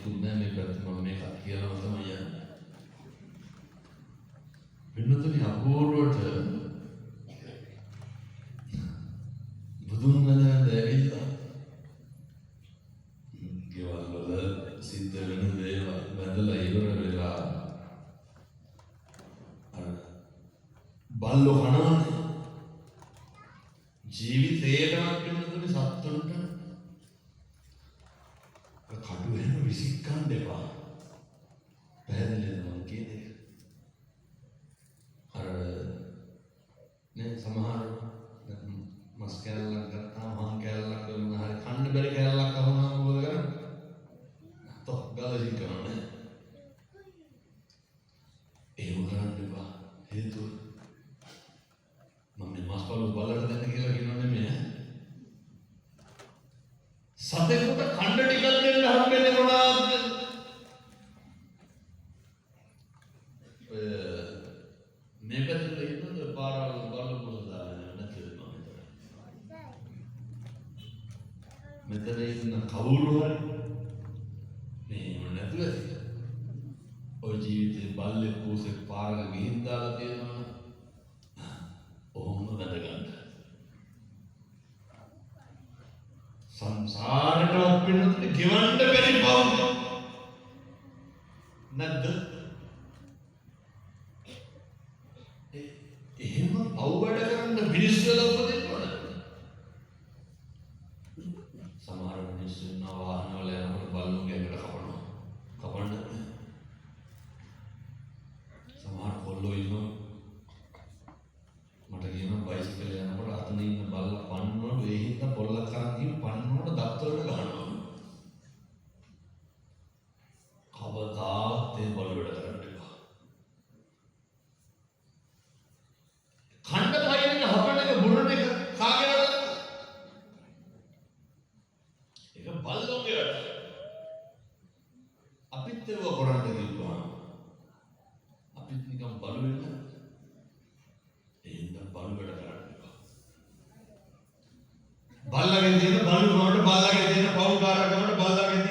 කෙනෙකුත් නැහැ මේ පැත්තේ මම මේක කියනවා තමයි යන්නේ. වෙනතුනි අපූර්වට බුදුන් වහන්සේ ඇවිල්ලා ගෙවල් වල සිද්ධ වෙන දේවල් බඳලා ඉවර වෙලා බල්ලෝ කනවනේ ජීවිතේටවත් වෙනතුනි සත්තුන්ට කටු වෙන විසිකන් දෙපා පැහැදිලිද මම කියන්නේ අර නේ සමහර මස් කැලලක් ගත්තාම මං කැලලක් වුණා හරි කන්න බැරි කැලලක් අහුණාම මොකද කරන්නේ තොක් ගාලා කරන්නේ ඒව කරන්න එපා හේතුව මම මේ මස් පළු බලන්න දෙන්න කියලා කියනවා නෙමෙයි සතෙකුට කන්න ටිකක් දෙන්න හම්බෙන්නේ මොනවාද මේ පැත්තේ ඉන්නද පාරවල් බලු මොකද නැතිද මෙතන ඉන්න කවුරු හරි මේ නැතුව ඔය ජීවිතේ බල්ලේ පූසෙක් පාරක ගිහින් දාලා තියෙනවා ඔහොම වැදගත් සංසාරේටවත් පින්නත් ගෙවන්න බැරි බව නැද්ද එහෙම පව් වැඩ කරන්න මිනිස්සු වෙලා උපදින්න ඕන සමහර මිනිස්සු ඉන්නවා වාහන වල යනකොට බල්ලුන්ගේ ඇඟට කපන්න සමහර කොල්ලෝ ඉන්නවා මට කියනවා බයිසිකල් යනකොට අතන ඉන්න බල්ලා පන්නනකොට ඒ හින්දා පොල්ලක් කරන් ගිහින් පන්නනකොට දත්තරට ගහනවා කවදාත් ඒ බල්ල වැඩ කරන්න එපා කණ්ඩ පයින් හපන එක බුරන එක කාගේ වැඩද ඒක බල්ලෝගේ වැඩ අපිත් ඒව කරන්න කිව්වා අපිත් නිකන් බලු වෙන්න එහෙනම් බලු වැඩ කරන්න එපා බල්ලගෙන් තියෙන බලු වලට බල්ලගෙන් තියෙන පවුකාරකමට බල්ලගෙන්